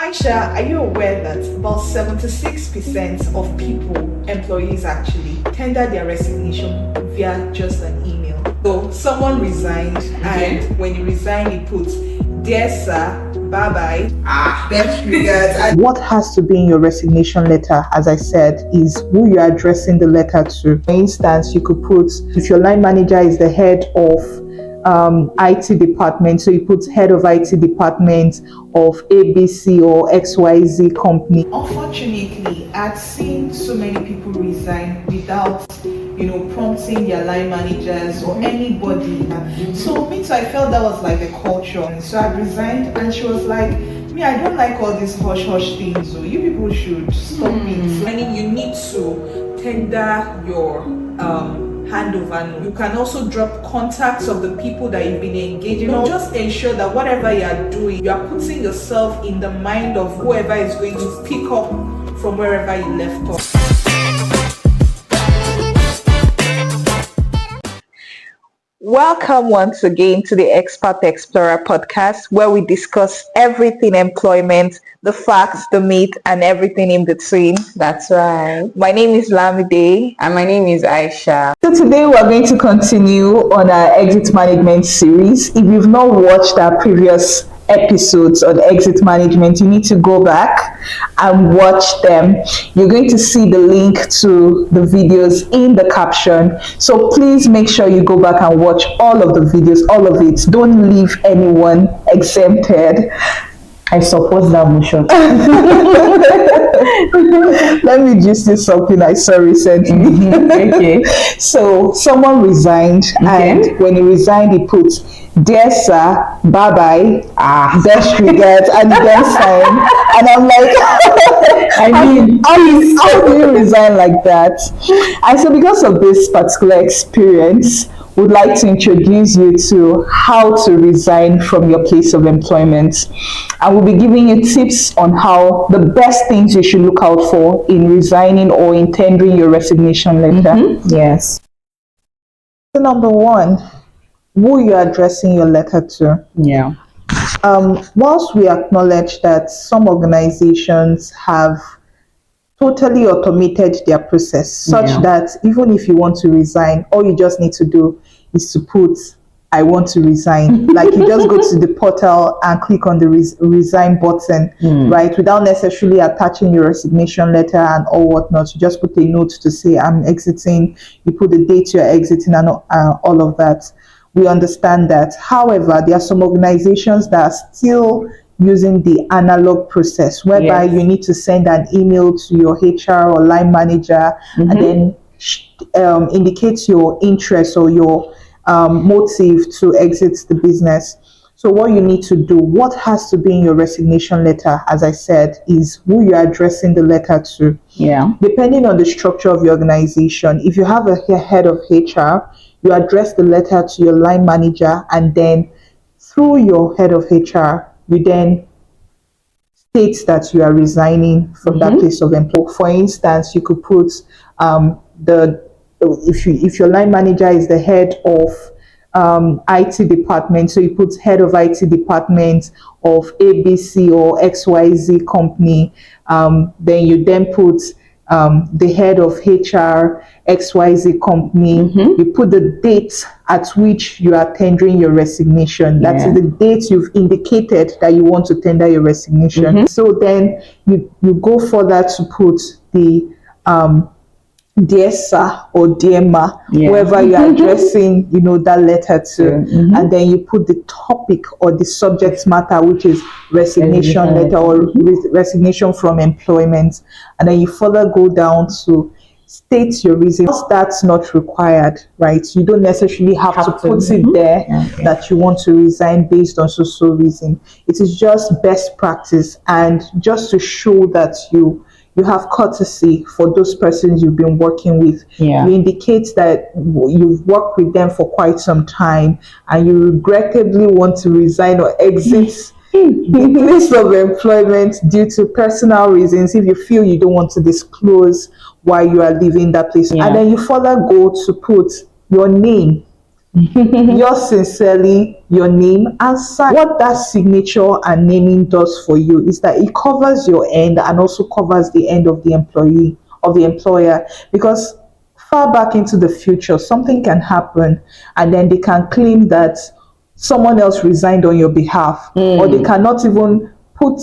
Aisha, are you aware that about 76% of people, employees actually, tender their resignation via just an email? So someone resigned, and when you resign, he puts, "Dear sir, bye-bye. Best regards." And what has to be in your resignation letter, as I said, is who you're addressing the letter to. For instance, you could put, if your line manager is the head of IT department, so you put head of IT department of ABC or XYZ company. Unfortunately, I've seen so many people resign without prompting their line managers or anybody. So me too, I felt that was like the culture. So I resigned, and she was like, "Me, I don't like all these hush hush things, so you people should stop it." I mean, you need to tender your handover. You can also drop contacts of the people that you've been engaging. Just ensure that whatever you are doing, you are putting yourself in the mind of whoever is going to pick up from wherever you left off. Welcome once again to the Expert Explorer podcast, where we discuss everything employment, the facts, the myth, and everything in between. That's right. My name is Lamide. And my name is Aisha. So today we're going to continue on our exit management series. If you've not watched our previous episodes on exit management, you need to go back and watch them. You're going to see the link to the videos in the caption. So please make sure you go back and watch all of the videos, all of it. Don't leave anyone exempted. I support that motion. Let me just say something I saw recently. Okay. So someone resigned, and when he resigned, he put, "Dear sir, bye-bye, best regards," and he then signed. And I'm like, how do you resign like that? And so because of this particular experience, would like to introduce you to how to resign from your place of employment. I will be giving you tips on how the best things you should look out for in resigning or in tendering your resignation letter. Yes. So number one, who you're addressing your letter to. Yeah. Whilst we acknowledge that some organizations have totally automated their process such that even if you want to resign, all you just need to do is to put, "I want to resign." Like you just go to the portal and click on the resign button, right? Without necessarily attaching your resignation letter and all whatnot. You just put a note to say, "I'm exiting." You put the date you're exiting and all of that. We understand that. However, there are some organizations that are still using the analog process, whereby you need to send an email to your HR or line manager and then indicate your interest or your motive to exit the business. So what you need to do, what has to be in your resignation letter, as I said, is who you're addressing the letter to. Yeah. Depending on the structure of your organization, if you have a head of HR, you address the letter to your line manager, and then through your head of HR, you then state that you are resigning from that place of employment. For instance, you could put if your line manager is the head of IT department, so you put head of IT department of ABC or XYZ company, then you then put the head of HR XYZ company. You put the date at which you are tendering your resignation. That is the date you've indicated that you want to tender your resignation. So then you go further to put the "Dear sir" or "Dear ma," whoever you're addressing that letter to, and then you put the topic or the subject matter, which is resignation letter or resignation from employment, and then you further go down to state your reason. That's not required, right? You don't necessarily have to put it there that you want to resign based on so reason. It is just best practice, and just to show that you have courtesy for those persons you've been working with. You indicate that you've worked with them for quite some time and you regrettably want to resign or exit the place of employment due to personal reasons, if you feel you don't want to disclose why you are leaving that place. And then you further go to put your name Yours sincerely, your name, and sign. What that signature and naming does for you is that it covers your end and also covers the end of the employee, of the employer, because far back into the future something can happen and then they can claim that someone else resigned on your behalf, or they cannot even put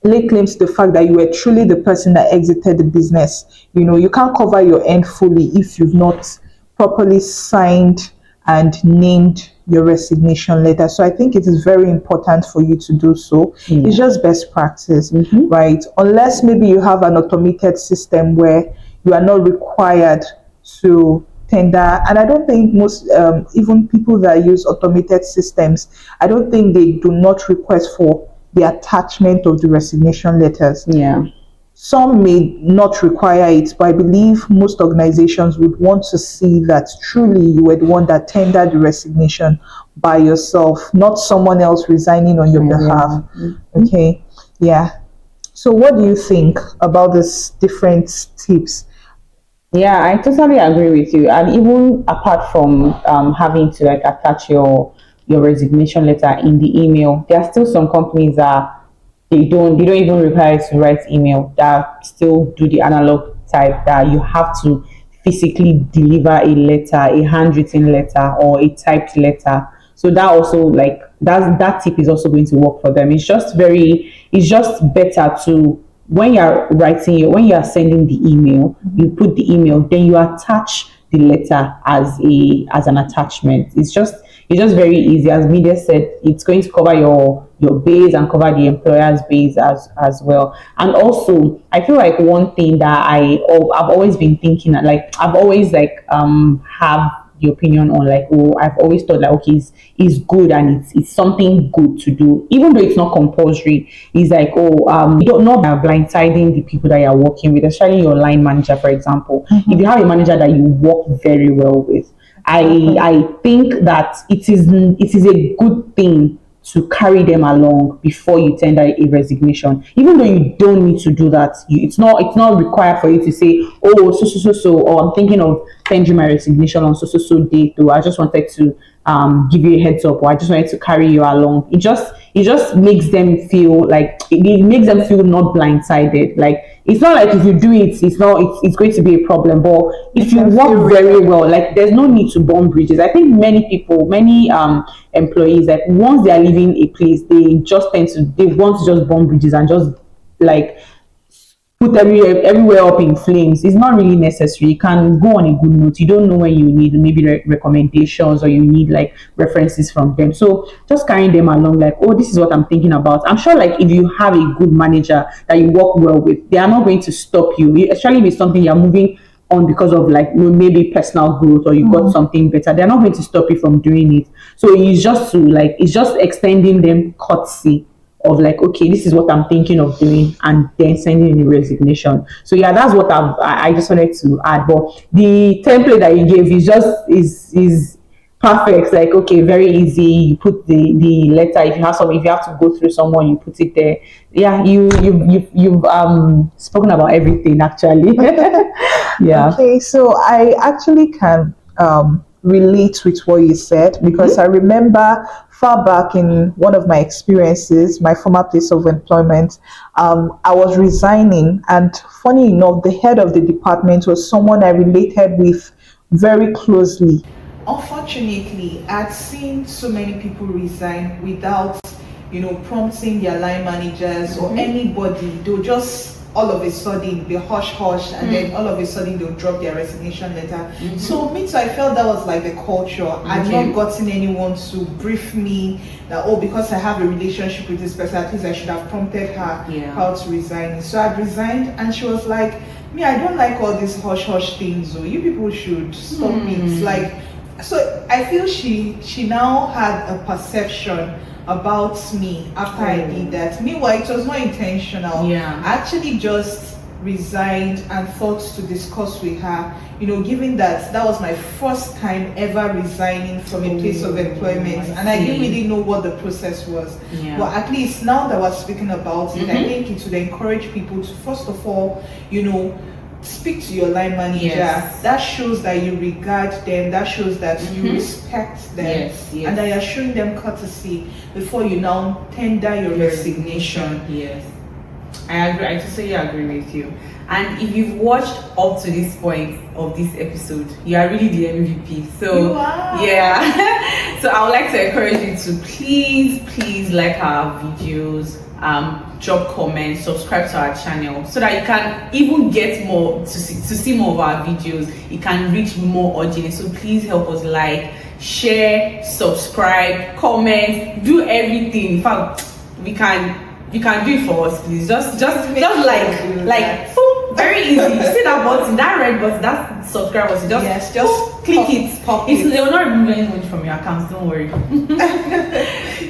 lay claims to the fact that you were truly the person that exited the business. You can't cover your end fully if you've not properly signed and named your resignation letter. So I think it is very important for you to do so. It's just best practice, right? Unless maybe you have an automated system where you are not required to tender. And I don't think most, even people that use automated systems, I don't think they do not request for the attachment of the resignation letters. Yeah. Some may not require it, but I believe most organizations would want to see that truly you were the one that tendered the resignation by yourself, not someone else resigning on your behalf. Okay, yeah. So, what do you think about these different tips? Yeah, I totally agree with you. And even apart from having to like attach your resignation letter in the email, there are still some companies that they don't even require you to write email. That still do the analog type that you have to physically deliver a letter, a handwritten letter or a typed letter. So that also like that tip is also going to work for them. It's just better to when you are sending the email, you put the email, then you attach the letter as an attachment. It's just very easy. As Media said, it's going to cover your base and cover the employer's base as well. And also, I feel like one thing that I've always been thinking, like I've always like have the opinion on, like, oh, I've always thought like, okay, it's good and it's something good to do, even though it's not compulsory. It's like, oh, you don't know about blindsiding the people that you're working with, especially your line manager, for example. If you have a manager that you work very well with, I think that it is a good thing to carry them along before you tender a resignation, even though you don't need to do that. It's not required for you to say, oh, so, or I'm thinking of tendering my resignation on so date, or I just wanted to give you a heads up, or I just wanted to carry you along. It just makes them feel like it makes them feel not blindsided. Like, it's not like if you do it, it's going to be a problem. But if you work very well, like, there's no need to burn bridges. I think many employees, like, once they are leaving a place, they want to just burn bridges and just like put everywhere up in flames. It's not really necessary. You can go on a good note. You don't know when you need maybe recommendations, or you need like references from them. So just carrying them along, like, oh, this is what I'm thinking about. I'm sure like if you have a good manager that you work well with, they are not going to stop you, especially if it's something you're moving on because of, like, maybe personal growth, or you got something better. They're not going to stop you from doing it. So it's just extending them courtesy of like, okay, this is what I'm thinking of doing, and then sending in a resignation. So yeah, that's what I just wanted to add. But the template that you gave is perfect. Like, okay, very easy. You put the letter. If you have to go through someone, you put it there. Yeah, you've spoken about everything actually. Yeah. Okay, so I actually can relate with what you said, because I remember far back in one of my experiences, my former place of employment, I was resigning, and funny enough, the head of the department was someone I related with very closely. Unfortunately, I'd seen so many people resign without, prompting their line managers or anybody. They'll just all of a sudden they hush hush, and then all of a sudden they'll drop their resignation letter. So me too, I felt that was like the culture. I'd not gotten anyone to brief me that, oh, because I have a relationship with this person, at least I should have prompted her how to resign. So I resigned, and she was like, me, I don't like all these hush hush things, so you people should stop it. Like, so I feel she now had a perception about me after I did that. Meanwhile, it was not intentional. I actually just resigned and thought to discuss with her, given that that was my first time ever resigning from a place of employment, and I didn't really know what the process was. But at least now that we're speaking about it, I think it would encourage people to, first of all, speak to your line manager. Yes. That shows that you regard them, that shows that you respect them, Yes, yes. and that you're showing them courtesy before you now tender your resignation. Yes, I agree. I totally agree with you. And if you've watched up to this point of this episode, you are really the MVP. So You are. yeah. So I would like to encourage you to please like our videos, drop comments, subscribe to our channel, so that you can even get more to see more of our videos. It can reach more audience. So please help us, like, share, subscribe, comment, do everything. In fact, you can do it for us, please. Just like boom, very easy. You see that button, that red button, that subscribe button. Just click it. They will not remove any money from your account. Don't worry.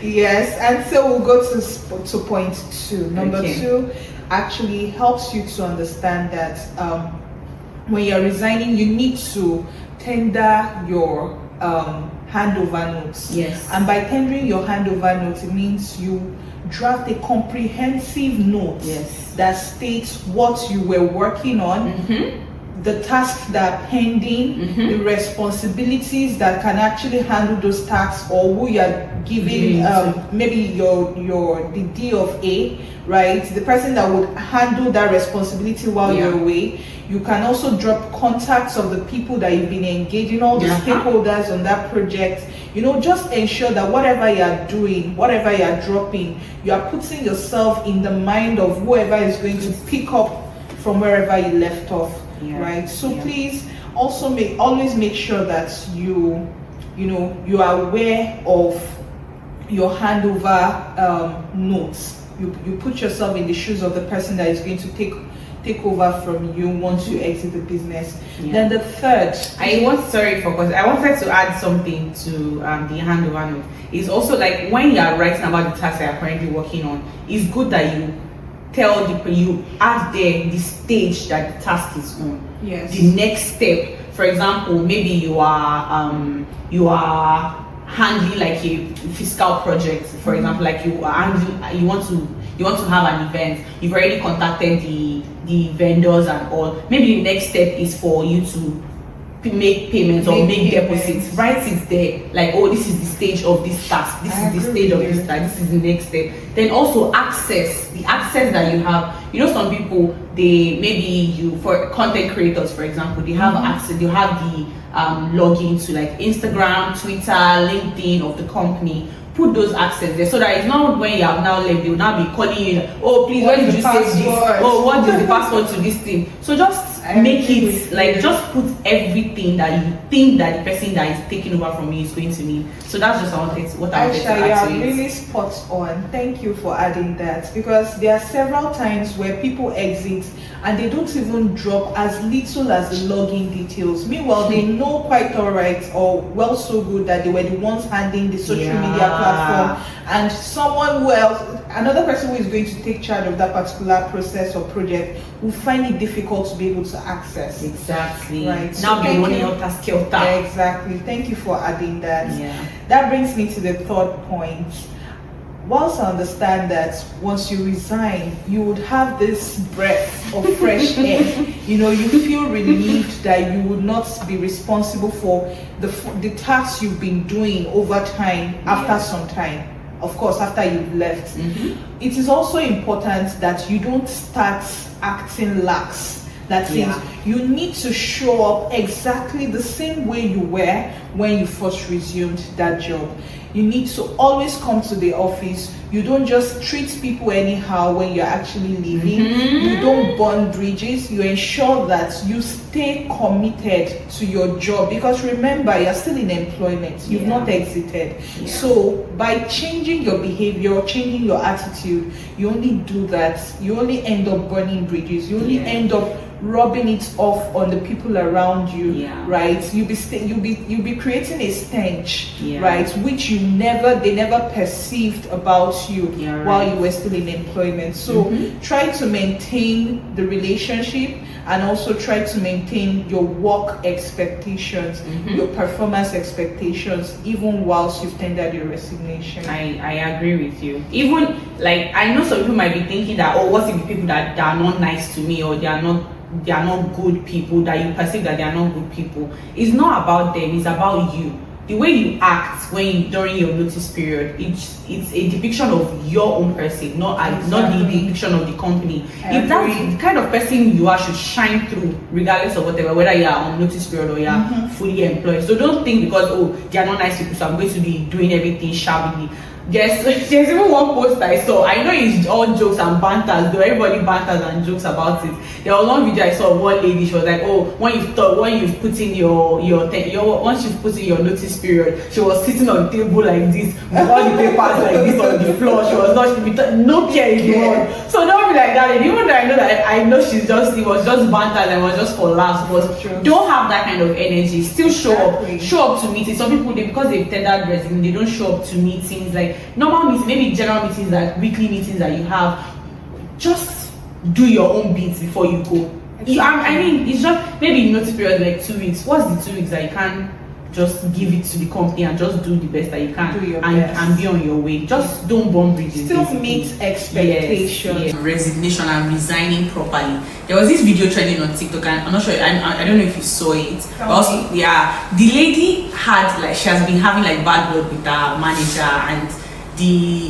Yes, and so we'll go to point 2. Number Okay. 2 actually helps you to understand that when you're resigning, you need to tender your handover notes. Yes. And by tendering your handover notes, it means you draft a comprehensive note Yes. that states what you were working on, the tasks that are pending, the responsibilities that can actually handle those tasks, or who you're giving maybe the D of A, right? The person that would handle that responsibility while you're away. You can also drop contacts of the people that you've been engaging, all the stakeholders on that project. Just ensure that whatever you're doing, whatever you're dropping, you are putting yourself in the mind of whoever is going to pick up from wherever you left off, right? So please also always make sure that you are aware of your handover notes. You put yourself in the shoes of the person that is going to take over from you once you exit the business. Then the third, I wanted to add something to the handover note. It's also like when you are writing about the task that you're currently working on, it's good that you you add there the stage that the task is on. Yes. The next step. For example, maybe you are handling like a fiscal project. For example, like you want to have an event. You've already contacted the vendors and all. Maybe the next step is for you to make payments or make deposits. Write it there, like, oh, this is the stage of this task, this is the stage of this task, this is the next step. Then also the access that you have. Some people, for content creators, for example, they have access, they have the login to like Instagram, Twitter, LinkedIn of the company. Put those access there, so that it's not when you have now left, they will now be calling you, oh please, where did you save this? Oh, what is the password to this thing? So just make it like, just put everything that you think that the person that is taking over from you is going to need. So that's just what I wanted to add to it. Really spot on. Thank you for adding that, because there are several times where people exit and they don't even drop as little as the login details. Meanwhile, they know quite all right, or well so good, that they were the ones handling the social media platform, and another person who is going to take charge of that particular process or project will find it difficult to be able to access. Exactly. Right. Now be running out as skelter. Exactly. Thank you for adding that. Yeah. That brings me to the third point. Whilst I understand that once you resign, you would have this breath of fresh air. You feel relieved that you would not be responsible for the tasks you've been doing over time after some time. Of course, after you've left. It is also important that you don't start acting lax. That is, you need to show up exactly the same way you were when you first resumed that job. You need to always come to the office. You don't just treat people anyhow when you're actually leaving. You don't burn bridges. You ensure that you stay committed to your job, because remember, you're still in employment. You've not exited. So by changing your behavior, changing your attitude, you only do that. You only end up burning bridges. You only end up rubbing it off on the people around you, right? You'll be creating a stench, right, which they never perceived about you while you were still in employment. So try to maintain the relationship, and also try to maintain your work expectations, your performance expectations, even whilst you've tendered your resignation. I agree with you. Even like, I know some people might be thinking that, oh, what if the people that are not nice to me, or they are not they are not good people, that you perceive that they are not good people. It's not about them, it's about you. The way you act during your notice period, it's a depiction of your own person, not the depiction of the company. If that's the kind of person you are, should shine through regardless of whatever, whether you are on notice period or you are fully employed. So don't think because they are not nice people, so I'm going to be doing everything shabbily. There's even one post I saw. I know it's all jokes and banters, though everybody banters and jokes about it. There was one video I saw of one lady. She was like, "Oh, when you've put in once you've put in your notice period," she was sitting on the table like this with all the papers like this on the floor. She was not no care in the world. So don't be like that. And even though I know it was just banter and it was just for laughs, but don't have that kind of energy. Still show up to meetings. Some people, because they've tendered resume, they don't show up to meetings like normal meetings, maybe general meetings, like weekly meetings that you have. Just do your own bits before you go. I mean, it's just maybe notice period like 2 weeks. What's the 2 weeks that you can just give it to the company and just do the best that you can and be on your way? Just don't burn bridges. Still meet expectations. Yes. Resignation and resigning properly. There was this video trending on TikTok, and I'm not sure. I don't know if you saw it. But also, yeah, the lady she has been having like bad blood with her manager, and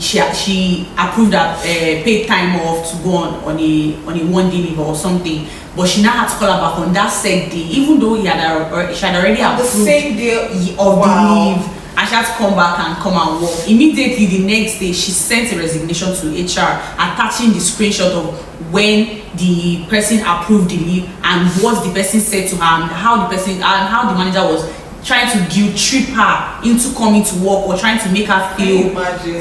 she approved her paid time off to go on a 1-day leave or something, but she now had to call her back on that said day, even though she had already approved the same day of the leave, and she had to come back and come and work. Immediately the next day, she sent a resignation to HR, attaching the screenshot of when the person approved the leave and what the person said to her, and how the manager was trying to guilt trip her into coming to work, or trying to make her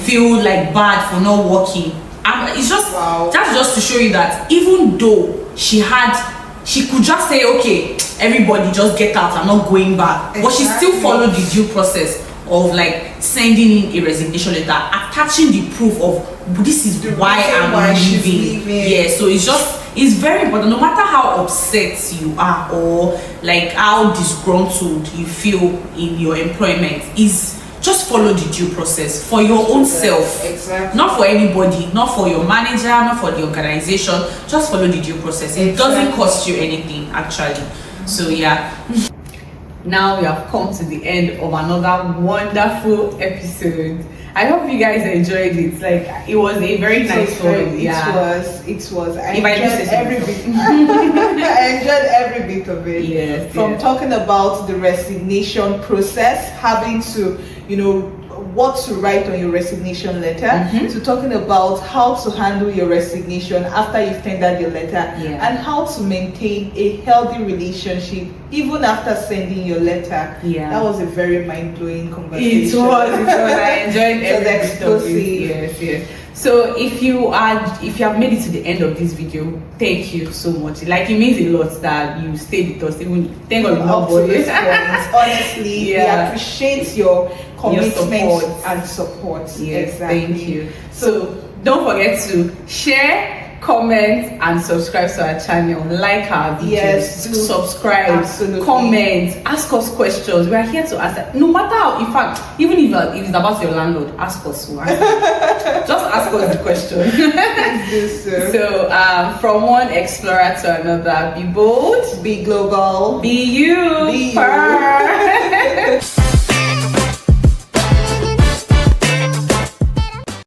feel like bad for not working. And it's just that's just to show you that even though she could just say, okay, everybody just get out, I'm not going back, but she still followed the due process of like sending in a resignation letter, attaching the proof of this is why I'm leaving. Yeah, so it's very important. No matter how upset you are or like how disgruntled you feel in your employment, is just follow the due process for your own self. Exactly. Not for anybody, not for your manager, not for the organization. Just follow the due process. It doesn't cost you anything actually. So yeah. Now we have come to the end of another wonderful episode. I hope you guys enjoyed it. Like, it was a very nice one. Yeah. It was. I enjoyed every bit. I enjoyed every bit of it. Yes. From talking about the resignation process, having to, what to write on your resignation letter, to talking about how to handle your resignation after you've tendered your letter, and how to maintain a healthy relationship even after sending your letter. That was a very mind-blowing conversation. It was. I enjoyed every bit of it. Yes. So if you have made it to the end of this video, thank you so much. Like, it means a lot that you stayed with us, even thank God up to this point. Honestly, we appreciate your commitment and support. Yes, exactly. Thank you. So don't forget to share, comment, and subscribe to our channel. Like our videos. Yes, subscribe, comment, ask us questions. We are here to answer. No matter how, in fact, even if it's about your landlord, ask us. Just ask us the question. Please do so. So from one explorer to another, be bold, be global, be you. Be you.